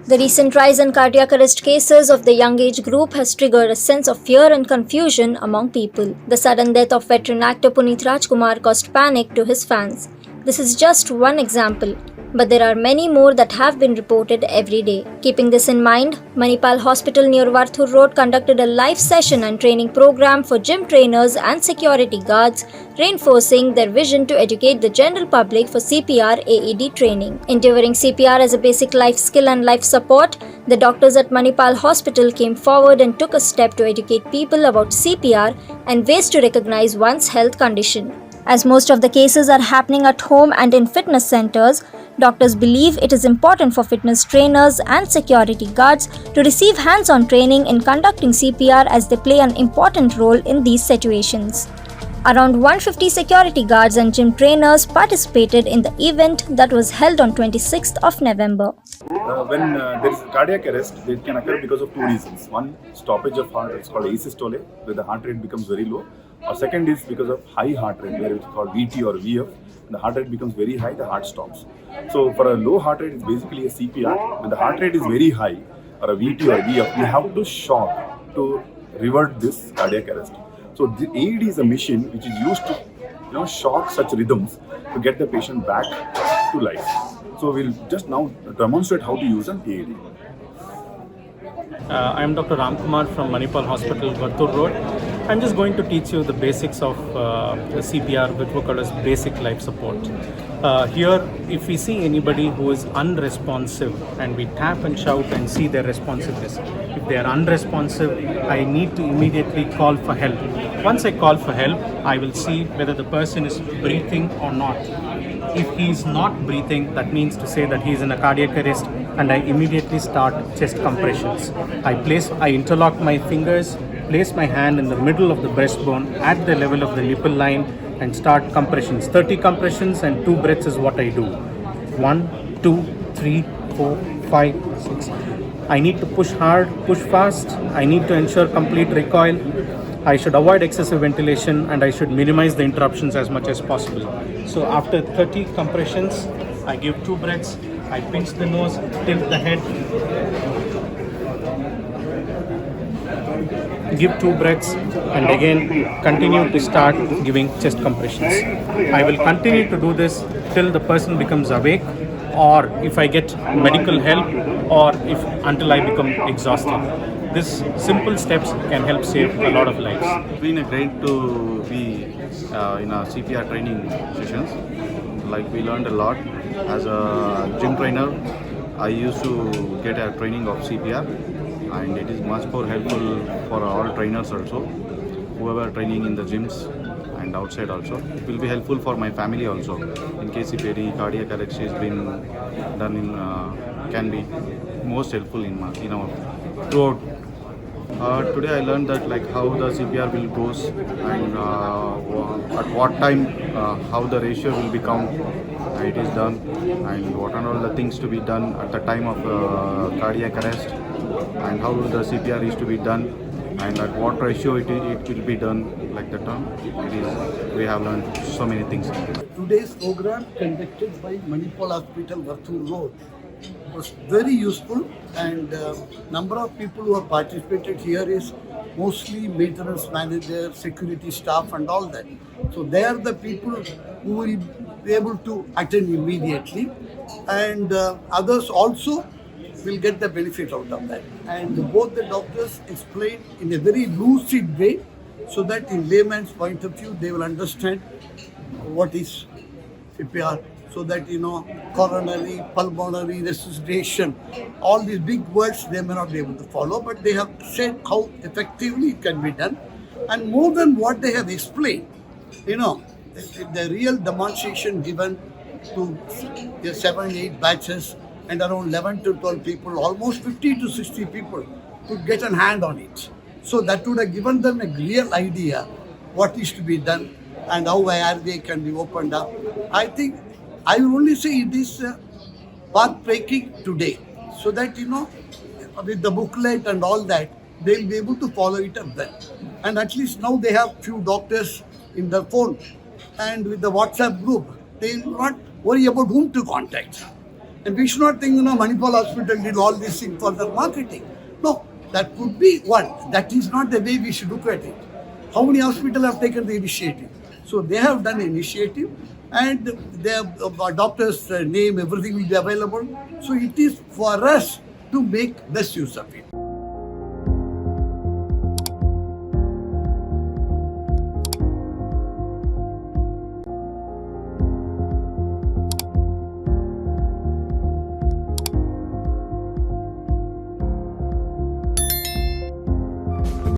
The recent rise in cardiac arrest cases of the young age group has triggered a sense of fear and confusion among people. The sudden death of veteran actor Puneet Rajkumar caused panic to his fans. This is just one example, but there are many more that have been reported every day. Keeping this in mind, Manipal Hospital near Varthur Road conducted a live session and training program for gym trainers and security guards, reinforcing their vision to educate the general public for CPR AED training. Endeavoring CPR as a basic life skill and life support, the doctors at Manipal Hospital came forward and took a step to educate people about CPR and ways to recognize one's health condition. As most of the cases are happening at home and in fitness centers, doctors believe it is important for fitness trainers and security guards to receive hands-on training in conducting CPR as they play an important role in these situations. Around 150 security guards and gym trainers participated in the event that was held on 26th of November. When there is cardiac arrest, it can occur because of two reasons. One, stoppage of heart, it's called asystole, where the heart rate becomes very low. Or second is because of high heart rate, where it's called VT or VF. The heart rate becomes very high, the heart stops. So for a low heart rate, it's basically a CPR. When the heart rate is very high, or a VT or VF, we have to shock to revert this cardiac arrest. So the AED is a machine which is used to shock such rhythms to get the patient back to life. So we'll just now demonstrate how to use an AED. I am Dr. Ramkumar from Manipal Hospital, Varthur Road. I'm just going to teach you the basics of CPR, which we call as basic life support. Here, if we see anybody who is unresponsive and we tap and shout and see their responsiveness, if they are unresponsive, I need to immediately call for help. Once I call for help, I will see whether the person is breathing or not. If he is not breathing, that means to say that he is in a cardiac arrest, and I immediately start chest compressions. I interlock my fingers, place my hand in the middle of the breastbone at the level of the nipple line and start compressions. 30 compressions and 2 breaths is what I do. 1, 2, 3, 4, 5, 6. I need to push hard, push fast. I need to ensure complete recoil. I should avoid excessive ventilation and I should minimize the interruptions as much as possible. So after 30 compressions, I give 2 breaths. I pinch the nose, tilt the head, give 2 breaths, and again continue to start giving chest compressions. I will continue to do this till the person becomes awake, or if I get medical help, or until I become exhausted. These simple steps can help save a lot of lives. It's been great to be in our CPR training sessions. Like, we learned a lot. As a gym trainer, I used to get a training of CPR, and it is much more helpful for all trainers also, whoever training in the gyms and outside also. It will be helpful for my family also, in case if any cardiac arrest has been done can be most helpful in our throughout. Today I learned that how the CPR will goes, and at what time how the ratio will become it is done, and what are all the things to be done at the time of cardiac arrest, and how the CPR is to be done, and at what ratio it will be done like that. We have learned so many things. Today's program conducted by Manipal Hospital, Varthur Road, was very useful, and number of people who have participated here is mostly maintenance manager, security staff and all that. So they are the people who will be able to attend immediately, and others also will get the benefit out of that. And both the doctors explained in a very lucid way, so that in layman's point of view they will understand what is CPR, so that coronary, pulmonary resuscitation, all these big words they may not be able to follow, but they have said how effectively it can be done. And more than what they have explained, the real demonstration given to the 7-8 batches and around 11 to 12 people, almost 50 to 60 people could get a hand on it. So that would have given them a real idea what is to be done and how IRVA can be opened up. I think I will only say it is path-breaking today, so that with the booklet and all that, they will be able to follow it up then. And at least now they have few doctors in the phone, and with the WhatsApp group, they will not worry about whom to contact. And we should not think, Manipal Hospital did all these things for their marketing. No, that could be one. That is not the way we should look at it. How many hospitals have taken the initiative? So they have done initiative, and their doctor's name, everything will be available. So it is for us to make best use of it.